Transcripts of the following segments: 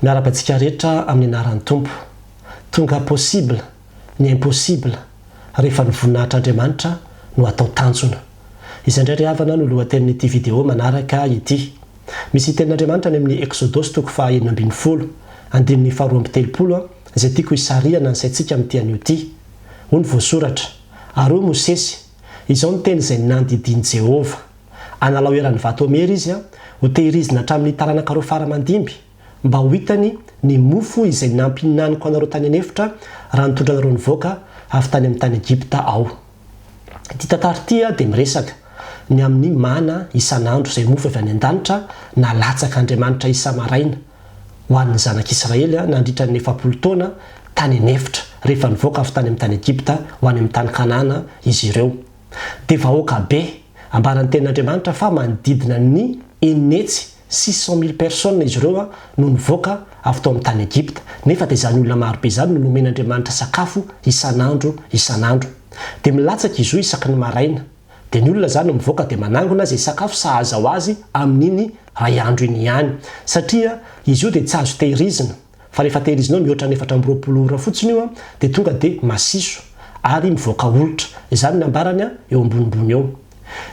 miarabantsika rehetra amin'ny anaran'ny tompo tonga possible ny impossible rehefa ny voninahitr'Andriamanitra no atao tanjona. Izay indray ry havana no lohatenin'ity vidéo manaraka ity. Misy tenin'Andriamanitra any amin'ny Exodus toko faha 12 andininy faha 12 izay tiako hisariana ny saintsika amin'ity anio ity. Hoy ny voasoratra: ary hoy Mosesy, izao ny teny izay nandidiny Jehova, analao eran'ny vato omery izy ho tehirizina hatramin'ny taranaka roa faramandimby mba ho hitany ny mofo izay nampinaniko anareo tany anefitra raha nitondra anareo nivoaka avy tany amin'ny tany Egypta ao. Ity tantara ity dia miresaka ny amin'ny mana isan'andro izay mofo avy any an-danitra nalatsaka Andriamanitra isa maraina ho an'ny zanak'Israely nandritra ny 40 taona tany anefitra rehefa nivoaka avy tany amin'ny tany Egypta ho any amin'ny tany Kanana izy ireo. Dia vahoaka be ambaran'ny tenin'Andriamanitra fa manodidina ny enetsy 600,000 personnes izy ireo no nivoaka avy tao amin'ny tany Egypta. Nefa dia izany olona marobe izany no nomen'Andriamanitra sakafo isan'andro. Dia milatsaka izy io isaky ny maraina. Dia ny olona izany mivoaka dia manangona izay sakafo sahaza ho azy amin'iny ray andro iny ihany. Satria izy io dia tsy azo tehirizina. Fa rehefa tehirizinao mihoatra ny 420 ora fotsiny io dia tonga dia masiso ary mivoaka olitra. Izany ny ambarany eo ambonimbony eo.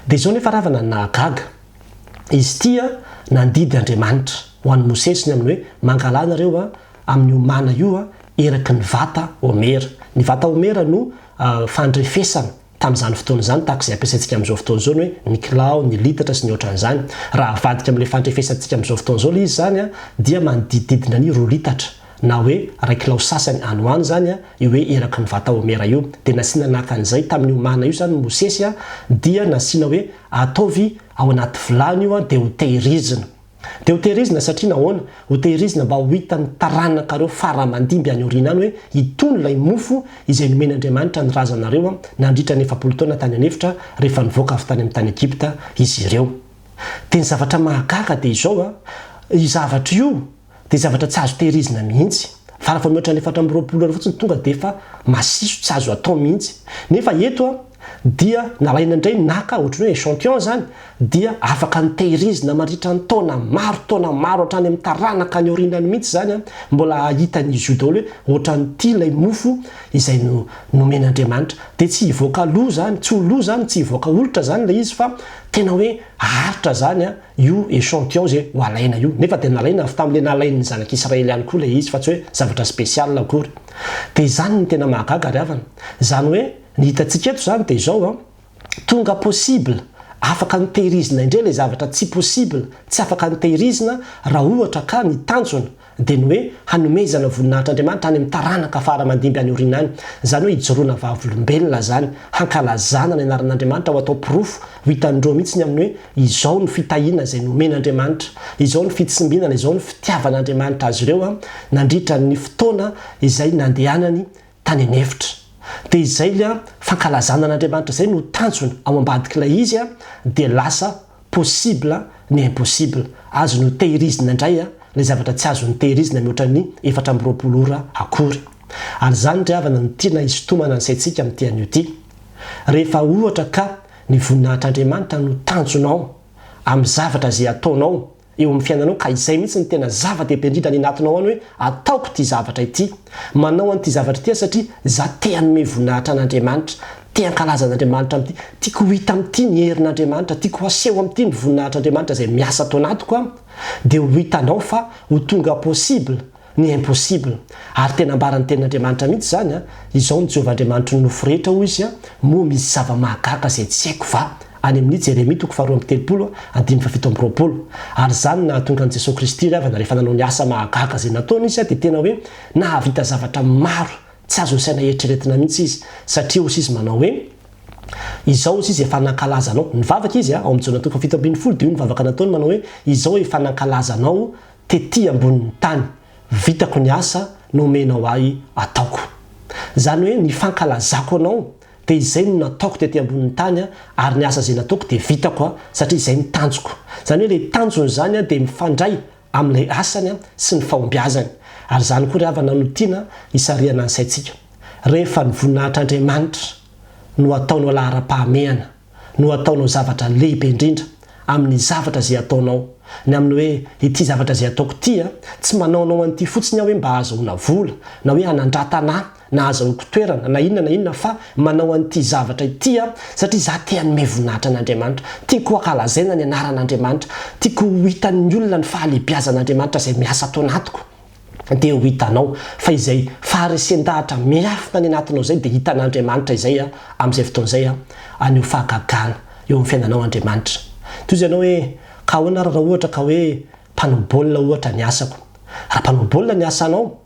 Dia izao nefa ravana nahagaga. Izy tia nandidy Andriamanitra ho an'ny Mosesy ny amin'ny hoe mangalanareo amin'ny omana io eraky ny vata omera. Ny vata omera no fandrefesana tamin'izany fotoana izany tahaka izay ampiasaintsika amin'izao fotoana izao ny kilao, ny litatra sy ny ohatran'izany. Raha avadika amin'ilay fandrefesantsika amin'izao fotoana izao izy zany dia manodidididina ny 2 litatra na hoe ray kilao sasany anoany zany io hoe eraky ny vata omera io. Dia nasiana nakan'izay tamin'ny omana io zany Mosesy dia nasiana hoe ataovy ao anaty vilany io dia ho tehirizina. Dia ho tehirizina satria nahoana? Ho tehirizina mba ho hitan'ny taranaka faramandimby any aoriana any hoe itony ilay mofo izay nomen'Andriamanitra ny razanareo nandritra ny 40 taona tany anefitra rehefa nivoaka avy tany amin'ny tany Egypta izy ireo. Dia ny zavatra mahagaga dia izao io zavatra io dia zavatra tsy azo tehirizina mihitsy. Fa raha mihoatra ny 420 ora fotsiny tonga dia efa masiso tsy azo atao mihitsy. Nefa eto dia nalaina indray naka ohatran'ny hoe échantillon zany dia afaka nitehirizina mandritra ny taona maro hatrany amin'ny taranaka ny aorinany mihitsy zany mbola ahitan'izy io daholo hoe ohatran'ity ilay mofo izay nomen'Andriamanitra. Dia tsy hivoaka loha zany, tsy ho loha zany, tsy hivoaka olitra zany ilay izy fa tena hoe haritra zany io échantillon zay ho alaina io. Nefa dia nalaina avy tamin'ilay nalain'ny zanak'Israely ihany koa ilay izy fa tsy hoe zavatra spécial akory. Dia izany ny tena mahagaga ry havana. Zany hoe ny hitantsika eto zany dia izao tonga possible afaka nitehirizina indray ilay zavatra tsy possible tsy afaka nitehirizina raha ohatra ka ny tanjona dia ny hoe hanomezana voninahitr'Andriamanitra any amin'ny taranaka faramandimby any aoriana any. Zany hoe hijoroana vavolombelona zany, hankalazana ny anaran'Andriamanitra ho atao pirofo ho hitan'ireo mihitsy ny amin'ny hoe izao ny fitahiana izay nomen'Andriamanitra, izao ny fitsimbinana, izao ny fitiavan'Andriamanitra azy ireo nandritra ny fotoana izay nandehanany tany anefitra. Dia izay fankalazana n'Andriamanitra izay no tanjona ao ambadik'ilay izy dia lasa possible ny impossible. Azo no tehirizina indray ilay zavatra tsy azo ny tehirizina mihoatra ny 420 ora akory. Ary zany ry havana ny tiana hisintomana ny saintsika amin'ity anio ity. Rehefa ohatra ka ny voninahitr'Andriamanitra no tanjonao amin'ny zavatra izay ataonao eo amin'ny fiainanao ka izay mihitsy ny tena zava-dehibe indrindra ny anatinao any hoe ataoko ity zavatra ity, manao an'ity zavatra ity satria za te hanome voninahitra an'Andriamanitra, te hankalaza an'Andriamanitra amin'ity, tiako ho hita amin'ity ny herin'Andriamanitra, tiako haseho amin'ity ny voninahitr'Andriamanitra izay miasa atao anatiko dia ho hitanao fa ho tonga possible ny impossible. Ary tena ambaran'ny tenin'Andriamanitra mihitsy zany izao ny Jehovahandriamanitra ny nofo rehetra hoy izy moa misy zava-mahagaga izay tsy haiko va any amin'ny Jeremia toko faha 12 andiny 17. Ary zany nahatonga an'i Jesosy Kristy ravana rehefa nanao ny asa mahagaga izay nataony izy dia tena hoe nahavita zavatra maro tsy azo saina eritreretina mihitsy izy. Satria hoy izy manao hoe izao izy efa nankalazanao nivavaka izy ao amin'ny Jona toko 7:20 dia io nivavaka nataony manao hoe izao efa nankalazanao tety ambonin'ny tany, vitako ny asa nomenao ahy ataoko. Zany hoe ny fankalazako anao dia izay no nataoko tety ambonin'ny tany ary ny asa izay nataoko dia vitako satria izay ny tanjoko. Zany hoe ilay tanjony zany dia mifandray amin'ilay asany sy ny fahombiazany. Ary zany koa ry havana no tiana hisariana ny saintsika. Rehefa ny voninahitr'Andriamanitra no ataonao lahara-pahamehana, no ataonao zavatra lehibe indrindra amin'ny zavatra izay ataonao, ny amin'ny hoe ity zavatra zay ataoko ty tsy manaonao an'ity fotsiny aho hoe mba azahoana vola na hoe hanandratana na azahoako toerana na inona fa manao an'ity zavatra ity satria za te hanome voninahitra an'Andriamanitra, tiako hakalazaina ny anaran'Andriamanitra, tiako hitan'ny olona ny fahalehibiazan'Andriamanitra zay miasa atao anatiko. Dia ho hitanao fa izay faharesen-dahatra miafina ny anatinao zay dia hitan'Andriamanitra izay amin'izay fotoan'izay anio fahagagana eo amin'ny fiainanao Andriamanitra. Toy izay anao hoe ka ahoana raha ohatra ka hoe mpanao baolina ohatra ny asako. Raha mpanao baolina ny asanao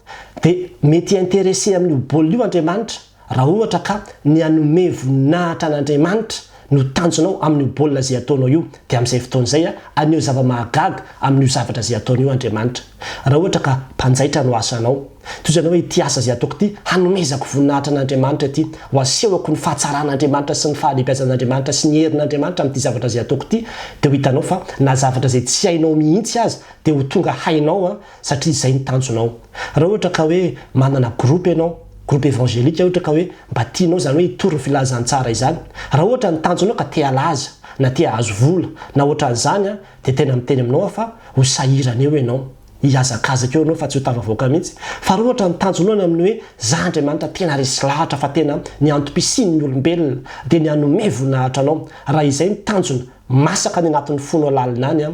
dia mety intéressé amin'io baolina io Andriamanitra raha ohatra ka ny hanome voninahitra an'Andriamanitra no tanjonao amin'io baolina zay ataonao io, dia amin'izay fotoan'izay anio zava-mahagaga amin'io zavatra zay ataonao io Andriamanitra. Raha ohatra ka mpanjaitra no asanao, toy izay anao hoe ity asa zay ataoko ity hanomezako voninahitra an'Andriamanitra ity, ho asehoko ny fahatsaraan'Andriamanitra sy ny fahalehibiazan'Andriamanitra sy ny herin'Andriamanitra amin'ity zavatra zay ataoko ity, dia ho hitanao fa na zavatra zay tsy hainao mihitsy aza dia ho tonga hainao satria izay ny tanjonao. Raha ohatra ka hoe manana groupe ianao, groupe évangélika ohatra ka hoe mba tianao zany hoe hitory ny filazantsara izany, raha ohatra ny tanjonao ka te halaza na te hahazo vola na ohatran'izany dia tena miteny aminao fa ho sahirana eo ianao, hiazakazaka eo ianao fa tsy ho tafavoaka mihitsy. Fa raha ohatra ny tanjonao amin'ny hoe za Andriamanitra tena resy lahatra fa tena ny antom-pisin'ny olombelona dia ny hanome voninahitra anao, raha izay ny tanjona masaka ny anatin'ny fonao lalina any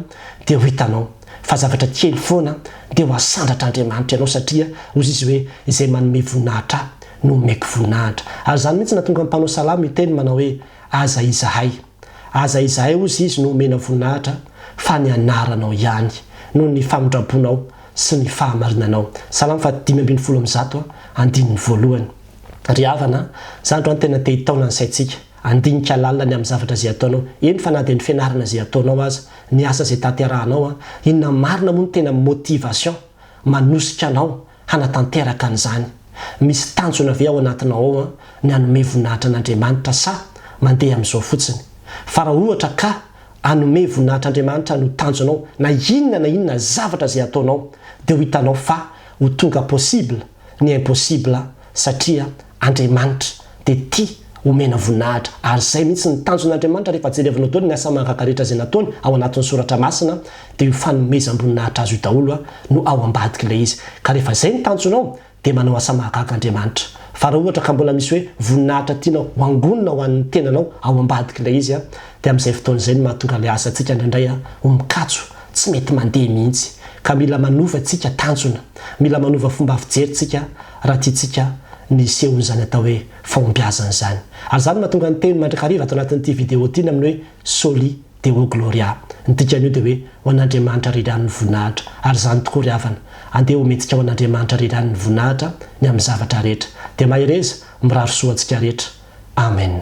dia ho hitanao fa zavatra kely foana dia ho asandratra Andriamanitra ianao satria ozy izy hoe izay manome voninahitra no omeko voninahitra. Ary zany mihitsy natonga ny mpanao salamo miteny manao hoe aza izahay ozy izy no omena voninahitra fa ny anaranao ihany no ny famindrabonao sy ny fahamarinanao. Salamo 5:10 andininy voalohany. Ry havana, zandro any tena te hitaona ny saintsika, andinika lalina ny amin'ny zavatra zay ataonao. Eny fa na dia ny fianarana zay ataonao aza, ny asa zay tanterahanao inona marina moa ny tena motivation manosika anao hanatanteraka an'izany. Misy tanjona avy ao anatinao ao ny hanome voninahitra an'Andriamanitra sa mandeha amin'izao fotsiny. Fa raha ohatra ka hanome voninahitra Andriamanitra no tanjonao na inona zavatra zay ataonao dia ho hitanao fa ho tonga possible ny impossible satria Andriamanitra dia tia omena voninahitra. Ary zay mihitsy ny tanjon'Andriamanitra rehefa jerevanao daholo ny asa mahagaga rehetra zay nataony ao anatin'ny soratra masina dia io fanomezam-boninahitra azo io daholo no ao ambadika ilay izy. Ka rehefa zay ny tanjonao dia manao asa mahagaga Andriamanitra. Fa raha ohatra ka mbola misy hoe voninahitra tianao wangonina ho an'ny tenanao ao ambadika ilay izy dia amin'izay fotoan'izay no mahatonga ilay asa antsika indraindray ho mikatso tsy mety mandeha mihitsy. Ka mila manova antsika tanjona, mila manova fomba fijerintsika raha tiantsika ny sehony zany atao hoe fahombiazana zany. Ary zany mahatonga ny teny mandrakariva ato anatin'ity vidéo ity amin'ny hoe soli deo gloria. Ny dikan'io dia hoe ho an'Andriamanitra rirany voninahitra. Ary zany tokoa ry havana, andeha ho metsika ho an'Andriamanitra rirany voninahitra ny amin'ny zavatra rehetra. Dia mahireza miraro soa antsika rehetra. Amen.